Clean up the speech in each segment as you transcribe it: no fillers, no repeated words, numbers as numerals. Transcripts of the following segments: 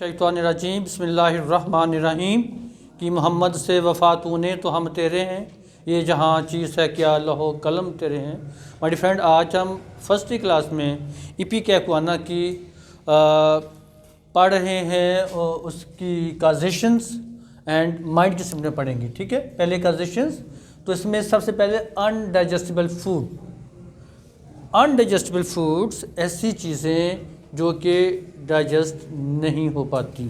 शैतानिर्रजीम बिस्मिल्लाहिर्रहमानिर्रहीम कि मोहम्मद से वफ़ा तूने तो हम तेरे हैं, ये जहाँ चीज़ है क्या लहो कलम तेरे हैं। माय फ्रेंड, आज हम फर्स्ट क्लास में इपिकैकुआना की पढ़ रहे हैं और उसकी काजेशंस एंड माइंड के सिम्टम पढ़ेंगे। ठीक है, पहले काजेशंस। तो इसमें सबसे पहले अनडाइजेस्टिबल फूड। अनडाइजेस्टिबल फूड्स ऐसी चीज़ें जो कि डाइजेस्ट नहीं हो पाती,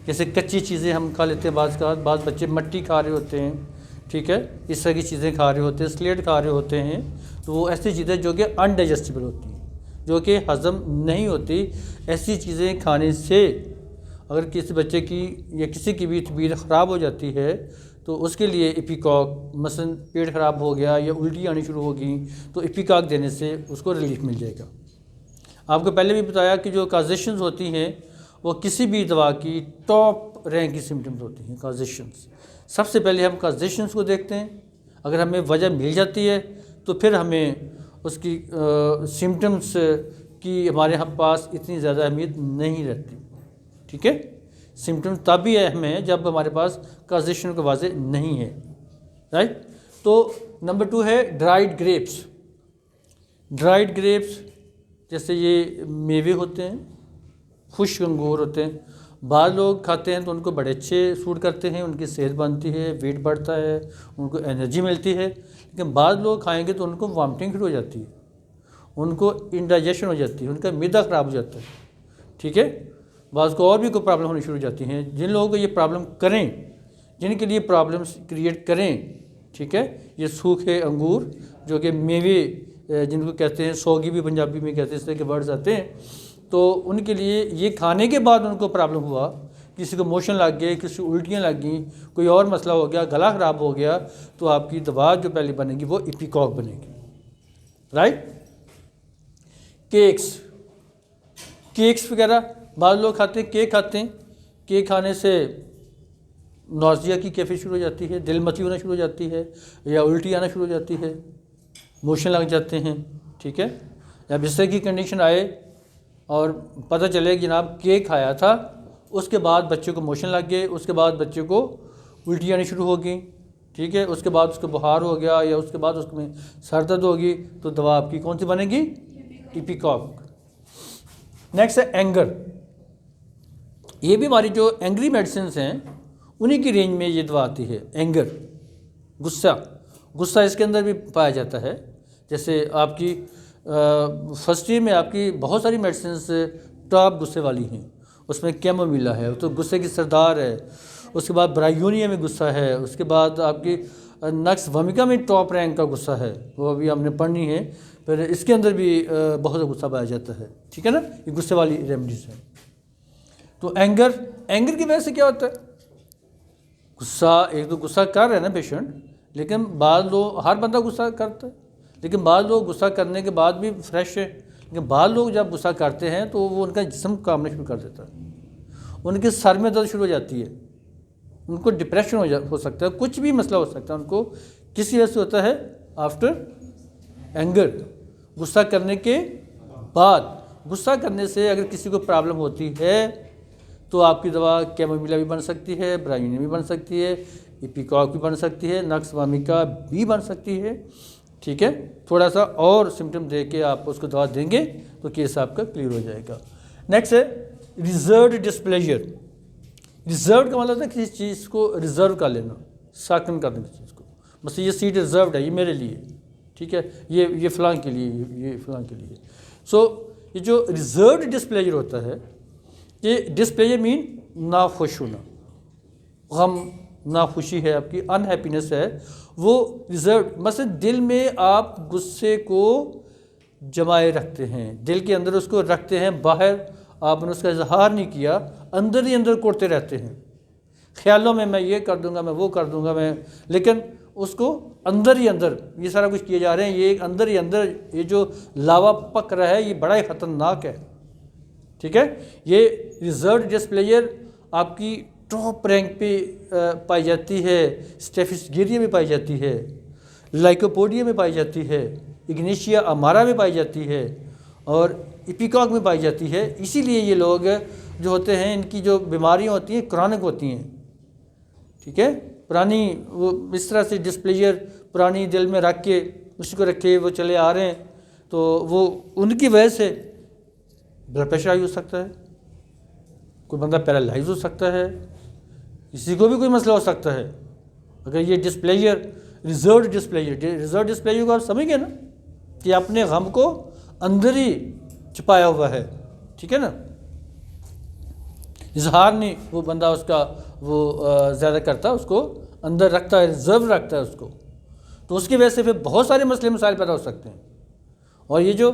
जैसे कच्ची चीज़ें हम खा लेते हैं। बाज़ बच्चे मट्टी खा रहे होते हैं, ठीक है, इस तरह की चीज़ें खा रहे होते हैं, स्लेट खा रहे होते हैं। तो वो ऐसी चीज़ें जो कि अनडाइजेस्टिबल होती हैं, जो कि हज़म नहीं होती। ऐसी चीज़ें खाने से अगर किसी बच्चे की या किसी की भी तबीयत ख़राब हो जाती है तो उसके लिए इपिकॉक, मसलन पेट ख़राब हो गया या उल्टी आनी शुरू होगी तो इपिकॉक देने से उसको रिलीफ मिल जाएगा। आपको पहले भी बताया कि जो काजेशंस होती हैं वो किसी भी दवा की टॉप रैंक की सिम्टम्स होती हैं। काजेशंस, सबसे पहले हम काजेशंस को देखते हैं। अगर हमें वजह मिल जाती है तो फिर हमें उसकी सिम्टम्स की हमारे यहाँ पास इतनी ज़्यादा अहमियत नहीं रहती। ठीक है, सिम्टम्स तभी अहम है जब हमारे पास काजेशन का वाज़े नहीं है, राइट। तो नंबर 2 है ड्राइड ग्रेप्स। ड्राइड ग्रेप्स जैसे ये मेवे होते हैं, खुश्क अंगूर होते हैं। बाद लोग खाते हैं तो उनको बड़े अच्छे सूट करते हैं, उनकी सेहत बनती है, वेट बढ़ता है, उनको एनर्जी मिलती है। लेकिन बाद लोग खाएंगे तो उनको वॉमिटिंग शुरू हो जाती है, उनको इंडाइजेशन हो जाती है, उनका मैदा ख़राब हो जाता है। ठीक है, बाद को और भी कोई प्रॉब्लम होनी शुरू हो जाती हैं। जिन लोगों को ये प्रॉब्लम करें, जिनके लिए प्रॉब्लम्स क्रिएट करें, ठीक है, ये सूखे अंगूर जो कि मेवे जिनको कहते हैं, सोगी भी पंजाबी में कहते हैं, इस तरह के वर्ड्स आते हैं। तो उनके लिए ये खाने के बाद उनको प्रॉब्लम हुआ, किसी को मोशन लग गए, किसी को उल्टियाँ लग गई, कोई और मसला हो गया, गला ख़राब हो गया, तो आपकी दवा जो पहले बनेगी वो इपिकॉक बनेगी, राइट। केक्स वगैरह बाद लोग खाते हैं, केक खाते हैं। केक खाने से नौजिया की कैफियत शुरू हो जाती है, दिल मचली होना शुरू हो जाती है, या उल्टी आना शुरू हो जाती है, मोशन लग जाते हैं। ठीक है, या इस तरह की कंडीशन आए और पता चले कि जनाब केक खाया था, उसके बाद बच्चे को मोशन लग गए, उसके बाद बच्चे को उल्टी आनी शुरू हो गई, ठीक है, उसके बाद उसको बुखार हो गया, या उसके बाद उसमें सर दर्द होगी, तो दवा आपकी कौन सी बनेगी? इपिकॉक। नेक्स्ट है एंगर। ये भी हमारी जो एंग्री मेडिसिन हैं उन्हीं की रेंज में ये दवा आती है। एंगर, गुस्सा इसके अंदर भी पाया जाता है। जैसे आपकी फर्स्ट ईयर में आपकी बहुत सारी मेडिसिन टॉप गुस्से वाली हैं, उसमें कैमोमिला है, तो गुस्से की सरदार है। उसके बाद ब्रायोनिया में गुस्सा है। उसके बाद आपकी नक्स वमिका में टॉप रैंक का गुस्सा है, वो अभी हमने पढ़नी है। फिर इसके अंदर भी बहुत सा गुस्सा पाया जाता है, ठीक है ना, ये गुस्से वाली रेमेडीज़ है। तो एंगर की वजह से क्या होता है? गुस्सा, एक तो गुस्सा कर रहे हैं ना पेशेंट, लेकिन बाद लोग, हर बंदा गुस्सा करता है, लेकिन बाद लोग गुस्सा करने के बाद भी फ्रेश है। लेकिन बाद लोग जब गुस्सा करते हैं तो वो उनका जिस्म कामना शुरू कर देता है, उनके सर में दर्द शुरू हो जाती है, उनको डिप्रेशन हो सकता है, कुछ भी मसला हो सकता है उनको, किस वजह से होता है? आफ्टर एंगर, गुस्सा करने के बाद। गुस्सा करने से अगर किसी को प्रॉब्लम होती है तो आपकी दवा कैमोमिला भी बन सकती है, ब्रायोनिया भी बन सकती है, इपिकॉक भी बन सकती है, नक्स वामिका भी बन सकती है। ठीक है, थोड़ा सा और सिम्टम दे के आप उसको दवा देंगे तो केस आपका क्लियर हो जाएगा। नेक्स्ट है रिजर्व्ड डिस्प्लेजर। रिजर्व का मतलब है किसी चीज़ को रिजर्व कर लेना, साकन कर देना चीज़ को, बस ये सीट रिजर्व्ड है, ये मेरे लिए, ठीक है, ये फ़लाँ के लिए, ये फ़लाँ के लिए। सो ये जो रिजर्व्ड डिस्प्लेजर होता है, ये डिस्प्लेजर मीन नाखुश होना, गम, नाखुशी है आपकी, अनहैप्पीनेस है, वो रिजर्व। मतलब दिल में आप गुस्से को जमाए रखते हैं, दिल के अंदर उसको रखते हैं, बाहर आपने उसका इजहार नहीं किया, अंदर ही अंदर कोड़ते रहते हैं, ख्यालों में मैं ये कर दूंगा, मैं वो कर दूंगा, मैं, लेकिन उसको अंदर ही अंदर ये सारा कुछ किए जा रहे हैं। ये अंदर ही अंदर ये जो लावा पक रहा है, ये बड़ा ही ख़तरनाक है। ठीक है, ये रिजर्व्ड डिस्प्लेजर आपकी टॉप रैंक पे पाई जाती है, स्टेफिस में पाई जाती है, लाइकोपोडिया में पाई जाती है, इग्नेशिया अमारा में पाई जाती है, और इपिकॉक में पाई जाती है। इसीलिए ये लोग जो होते हैं, इनकी जो बीमारियां होती हैं क्रॉनिक होती हैं, ठीक है। पुरानी वो इस तरह से डिस्प्लेजर पुरानी दिल में रख के उसको रखे वो चले आ रहे हैं, तो वो उनकी वजह से ब्लड प्रेशर हाई हो सकता है, कोई बंदा पैरालाइज हो सकता है, किसी को भी कोई मसला हो सकता है अगर ये डिस्प्लेजर रिजर्व डिस्प्लेजर को आप समझ गए ना कि अपने गम को अंदर ही छुपाया हुआ है, ठीक है ना, इजहार नहीं वो बंदा उसका वो ज़्यादा करता, उसको अंदर रखता है, रिजर्व रखता है उसको, तो उसकी वजह से फिर बहुत सारे मसले मसाइल पैदा हो सकते हैं। और ये जो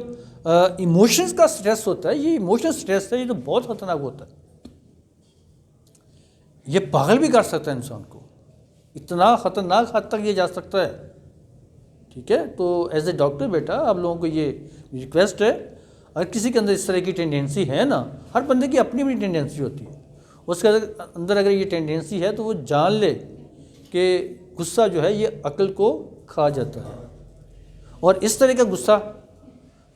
इमोशंस का स्ट्रेस होता है, ये इमोशनल स्ट्रेस है, ये तो बहुत ख़तरनाक होता है, ये पागल भी कर सकता है इंसान को, इतना ख़तरनाक हद तक ये जा सकता है, ठीक है। तो एज ए डॉक्टर बेटा आप लोगों को ये रिक्वेस्ट है, अगर किसी के अंदर इस तरह की टेंडेंसी है ना, हर बंदे की अपनी अपनी टेंडेंसी होती है, उसके अंदर अगर ये टेंडेंसी है तो वो जान ले कि गुस्सा जो है ये अक्ल को खा जाता है, और इस तरह का गुस्सा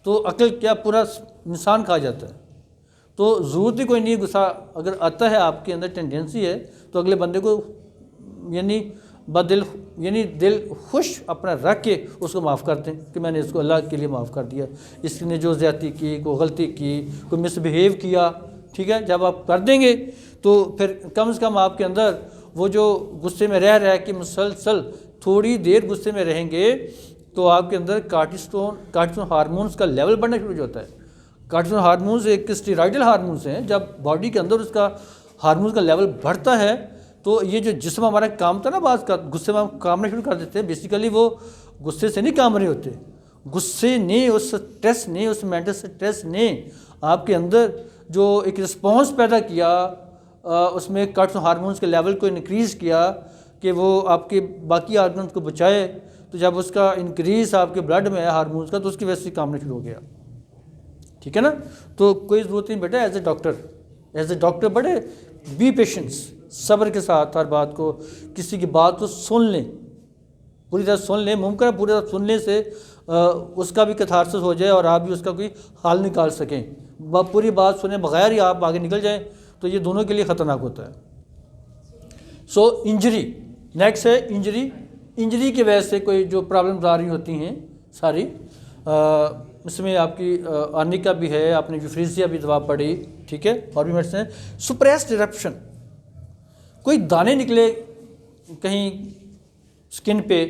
तो अक्ल क्या पूरा इंसान खा जाता है। तो ज़रूरत ही कोई नहीं है, गुस्सा अगर आता है आपके अंदर टेंडेंसी है तो अगले बंदे को यानी बदिल यानी दिल खुश अपना रख के उसको माफ़ कर दें कि मैंने इसको अल्लाह के लिए माफ़ कर दिया, इसने जो ज़्यादती की, कोई गलती की, कोई मिसबिहेव किया, ठीक है। जब आप कर देंगे तो फिर कम से कम आपके अंदर वो जो गुस्से में रह के मुसलसल थोड़ी देर गुस्से में रहेंगे तो आपके अंदर कार्टिसोन हार्मोन्स का लेवल बढ़ना शुरू हो जाता है। कार्टिसोन हार्मोन्स एक स्टेरॉइडल हार्मोन्स हैं, जब बॉडी के अंदर उसका हार्मोन्स का लेवल बढ़ता है तो ये जो जिस्म हमारा काम था ना, बात का गुस्से में हम कामना शुरू कर देते हैं, बेसिकली वो गुस्से से नहीं काम रहे होते, गुस्से ने, उस स्ट्रेस ने, उस मेंटल स्ट्रेस ने आपके अंदर जो एक रिस्पॉन्स पैदा किया, उसमें कार्टिसोन हार्मोन्स के लेवल को इंक्रीज़ किया कि वो आपके बाकी हार्मोन्स को बचाए। तो जब उसका इंक्रीज़ आपके ब्लड में है हार्मोन्स का, तो उसकी वजह से काम नहीं शुरू हो गया, ठीक है ना। तो कोई ज़रूरत नहीं बेटा, एज ए डॉक्टर बड़े बी पेशेंस, सब्र के साथ हर बात को, किसी की बात को सुन लें, पूरी तरह सुन लें, मुमकिन है पूरी तरह सुनने से उसका भी कैथारसिस हो जाए और आप भी उसका कोई हल निकाल सकें। पूरी बात सुने बगैर ही आप आगे निकल जाएं तो ये दोनों के लिए ख़तरनाक होता है। सो इंजरी, नेक्स्ट है इंजरी की वजह से कोई जो प्रॉब्लम्स आ रही होती हैं सारी, इसमें आपकी आर्निका भी है, आपने यूफ्रीजिया भी दवा पड़ी, ठीक है, और भी मेडिसिन है। सुप्रेस्ड इरप्शन, कोई दाने निकले कहीं स्किन पे,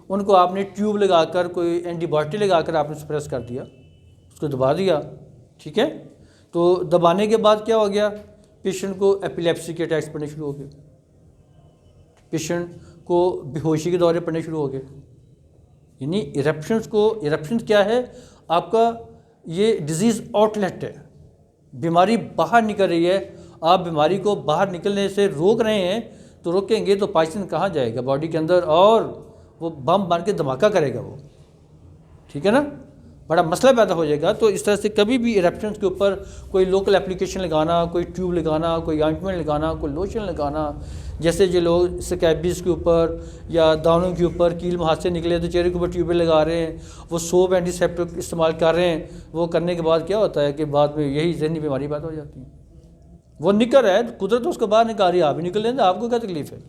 उनको आपने ट्यूब लगाकर कोई एंटीबायोटिक लगाकर आपने सुप्रेस कर दिया, उसको दबा दिया, ठीक है। तो दबाने के बाद क्या हो गया, पेशेंट को एपिलेप्सी के अटैक्स पड़ने शुरू हो गए, पेशेंट को बेहोशी के दौरे पड़ने शुरू हो गए। यानी इरप्शन क्या है, आपका ये डिजीज़ आउटलेट है, बीमारी बाहर निकल रही है, आप बीमारी को बाहर निकलने से रोक रहे हैं, तो रोकेंगे तो पॉइजन कहाँ जाएगा बॉडी के अंदर और वो बम बन के धमाका करेगा वो, ठीक है ना, बड़ा मसला पैदा हो जाएगा। तो इस तरह से कभी भी इरप्शंस के ऊपर कोई लोकल एप्लीकेशन लगाना, कोई ट्यूब लगाना, कोई ऑइंटमेंट लगाना, कोई लोशन लगाना, जैसे जो लोग स्कैबिस के ऊपर या दानों के ऊपर कील मुहासे से निकले तो चेहरे के ऊपर ट्यूबें लगा रहे हैं, वो सोप एंटीसेप्टिक इस्तेमाल कर रहे हैं, वो करने के बाद क्या होता है कि बाद में यही जहनी बीमारी पैदा हो जाती है। वो निकल रहा है, कुदरत तो उसको बाहर निकाल रही है, आप ही निकल लेंगे, आपको क्या तकलीफ़ है,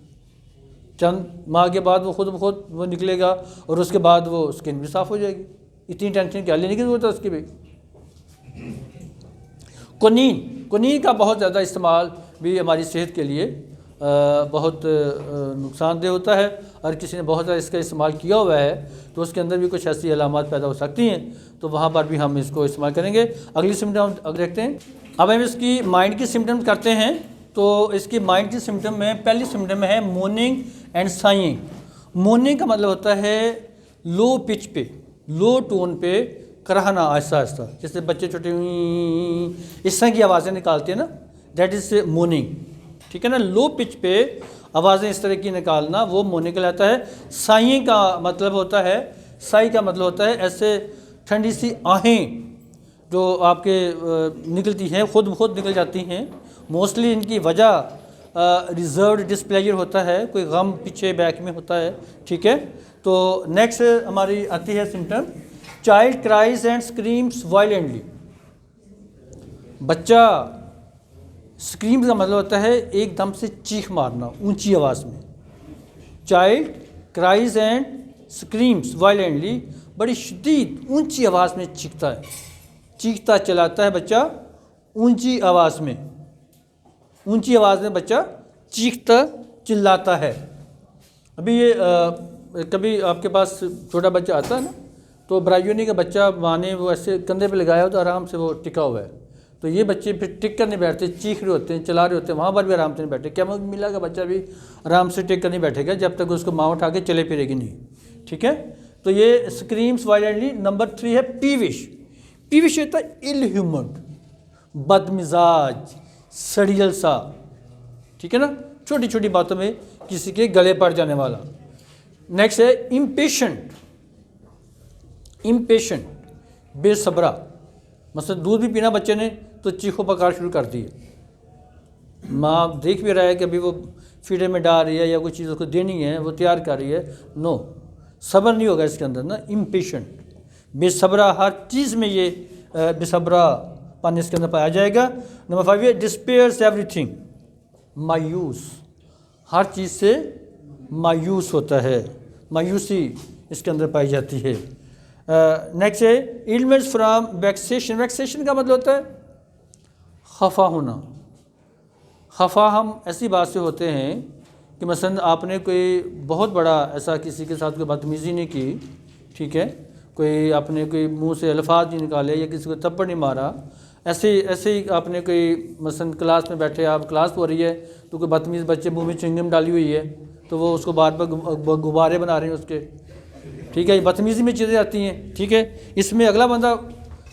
चंद माह के बाद वो खुद ब खुद वो निकलेगा और उसके बाद वो स्किन भी साफ़ हो जाएगी, इतनी टेंशन क्या लेने की ज़रूरत है उसकी भी। कोनीन का बहुत ज़्यादा इस्तेमाल भी हमारी सेहत के लिए बहुत नुकसानदेह होता है, और किसी ने बहुत ज़्यादा इसका इस्तेमाल किया हुआ है तो उसके अंदर भी कुछ ऐसी अलामात पैदा हो सकती हैं, तो वहाँ पर भी हम इसको इस्तेमाल करेंगे। अगली सिम्टम अब देखते हैं। अब हम इसकी माइंड की सिम्टम्स करते हैं। तो इसकी माइंड की सिम्टम में पहली सिम्टम है मोर्निंग एंड साइंग। मोर्निंग का मतलब होता है लो पिच पे, लो टोन पे कराहना, आहिस्ता आहिस्ता, जैसे बच्चे छोटे इस तरह की आवाज़ें निकालते हैं ना, दैट इज़ मोर्निंग, ठीक है ना। लो पिच पे आवाज़ें इस तरह की निकालना वो मोर्निंग कहलाता है। साई का मतलब होता है ऐसे ठंडी सी आहें जो आपके निकलती हैं, खुद ब खुद निकल जाती हैं। मोस्टली इनकी वजह रिजर्व्ड डिस्प्लेजर होता है, कोई गम पीछे बैक में होता है, ठीक है। तो नेक्स्ट हमारी आती है symptom, child cries and screams violently. बच्चा, स्क्रीम का मतलब होता है एकदम से चीख मारना ऊंची आवाज़ में। Child cries and screams violently, बड़ी शदीद ऊंची आवाज़ में चीखता है, चीखता चिल्लाता है बच्चा ऊंची आवाज़ में, ऊंची आवाज़ में बच्चा चीखता चिल्लाता है। अभी ये कभी आपके पास छोटा बच्चा आता है ना, तो ब्रायोनी का बच्चा माँ ने वो ऐसे कंधे पे लगाया हो तो आराम से वो टिका हुआ है, तो ये बच्चे फिर टिक कर नहीं बैठते, चीख रहे होते हैं, चला रहे होते हैं, वहाँ पर भी आराम से नहीं बैठे। कैमोमिला का बच्चा भी आराम से टिक कर नहीं बैठेगा जब तक उसको माँ उठा के चले फिरेगी नहीं, ठीक है। तो ये स्क्रीम्स वायलेंटली। नंबर 3 है पीविश। पीविश होता है इल ह्यूमर्ड, बदमिजाज, सड़ियल सा, ठीक है ना, छोटी छोटी बातों में किसी के गले पड़ जाने वाला। नेक्स्ट है इम्पेशेंट। इम्पेशेंट, बेसब्रा, मतलब दूध भी पीना बच्चे ने तो चीखों पकार शुरू कर दी है। माँ देख भी रहा है कि अभी वो फीडे में डाल रही है या कोई चीज़ उसको देनी है, वो तैयार कर रही है, नो, सब्र नहीं होगा इसके अंदर ना। इम्पेशेंट, बेसब्रा, हर चीज़ में ये बेसब्रा पानी इसके अंदर पाया जाएगा। नंबर 5 है डिस्पेयर्स एवरीथिंग, मायूस, हर चीज़ से मायूस होता है, मायूसी इसके अंदर पाई जाती है। नेक्स्ट है इलमेंट्स फ्राम वैक्सेशन। वैक्सेशन का मतलब होता है खफा होना। खफा हम ऐसी बात से होते हैं कि मसलन आपने कोई बहुत बड़ा ऐसा किसी के साथ कोई बदतमीज़ी नहीं की, ठीक है, कोई आपने कोई मुंह से अल्फाज नहीं निकाले या किसी को थप्पड़ नहीं मारा, ऐसे ही आपने कोई मसलन क्लास में बैठे, आप क्लास हो रही है तो कोई बदतमीज़ बच्चे मुंह में च्युइंगम डाली हुई है तो वो उसको बार बार गुब्बारे बना रहे हैं उसके, ठीक है, बदतमीज़ी में चीज़ें आती हैं, ठीक है। इसमें अगला बंदा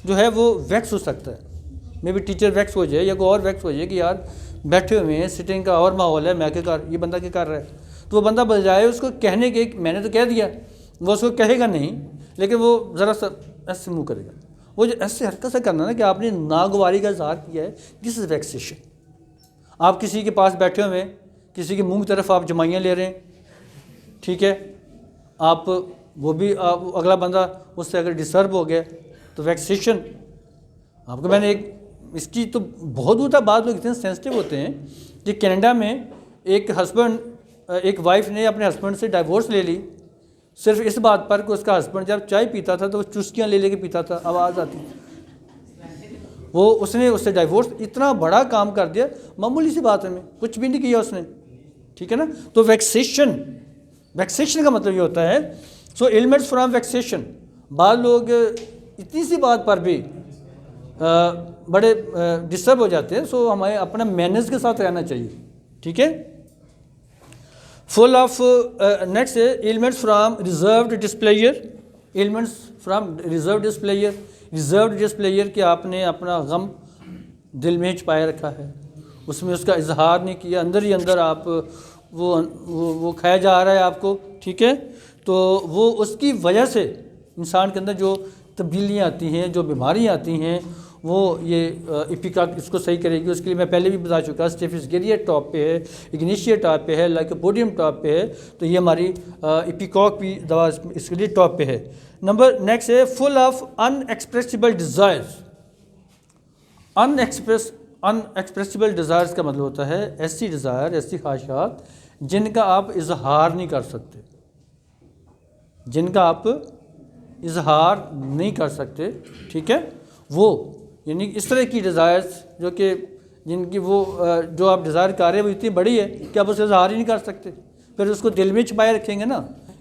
जो है वो वैक्स हो सकता है, मे भी टीचर वैक्स हो जाए या कोई और वैक्स हो जाए कि यार बैठे हुए हैं, सिटिंग का और माहौल है, मैं क्या कर, ये बंदा क्या कर रहा है, तो वो बंदा बजाय उसको कहने के, मैंने तो कह दिया, वो उसको कहेगा नहीं, लेकिन वो ज़रा सा ऐसे मुँह करेगा। वो जो ऐसे हरकत से करना ना कि आपने नागवारी का इजहार किया है, दिस इज़ वैक्सेशन। आप किसी के पास बैठे हुए हैं, किसी के मुंह की तरफ आप जमाइयाँ ले रहे हैं, ठीक है, आप वो भी आप अगला बंदा उससे अगर डिस्टर्ब हो गया तो वैक्सेशन। आपको मैंने एक इसकी तो बहुत होता, बाद लोग इतने सेंसिटिव होते हैं कि कनाडा में एक हस्बैंड, एक वाइफ ने अपने हस्बैंड से डाइवोर्स ले ली सिर्फ इस बात पर कि उसका हस्बैंड जब चाय पीता था तो वो चुस्कियाँ ले लेके पीता था, आवाज़ आती थी। वो उसने उससे डाइवोर्स, इतना बड़ा काम कर दिया मामूली सी बात में, कुछ भी नहीं किया उसने, ठीक है ना। तो वैक्सेशन, वैक्सेशन का मतलब ये होता है, सो एलिमेंट्स फ्रॉम वैक्सेशन। बाद लोग इतनी सी बात पर भी बड़े डिस्टर्ब हो जाते हैं, सो हमें अपना मैनर्स के साथ रहना चाहिए, ठीक है। फुल ऑफ नेक्स्ट है elements from reserved displayer. Elements from reserve displayer, reserve displayer कि आपने अपना गम दिल में छुपाए रखा है, उसमें उसका इजहार नहीं किया, अंदर ही अंदर आप वो खाया जा रहा है आपको, ठीक है। तो वो उसकी वजह से इंसान के अंदर जो तब्दीलियाँ आती हैं, जो बीमारियाँ आती हैं, वो ये इपिका इसको सही करेगी। उसके लिए मैं पहले भी बता चुका, स्टेफिस गेरिया टॉप पे है, इग्निशिया टॉप पे है, लाइकोपोडियम टॉप पे है, तो ये हमारी इपिकॉक भी दवा इसके लिए टॉप पे है। नंबर नेक्स्ट है full of unexpressible desires. Unexpressible desires का मतलब होता है ऐसी डिज़ायर, ऐसी ख्वाहिशात जिनका आप इजहार नहीं कर सकते, जिनका आप इजहार नहीं कर सकते, ठीक है। वो यानी इस तरह की डिज़ायर्स जो कि जिनकी वो जो आप डिज़ायर कर रहे हैं वो इतनी बड़ी है कि आप उसे इजहार ही नहीं कर सकते, फिर उसको दिल में छुपाए रखेंगे ना,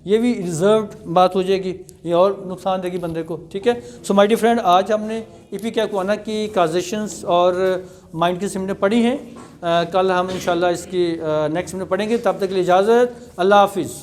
ये भी रिजर्व्ड बात हो जाएगी, ये और नुकसान देगी बंदे को, ठीक है। सो माय डियर फ्रेंड, आज हमने इपिकैकुआना की काजेशंस और माइंड की सिमटें पढ़ी हैं। कल हम इंशाल्लाह इसकी नेक्स्ट में पढ़ेंगे। तब तक के लिए इजाज़त, अल्लाह हाफिज़।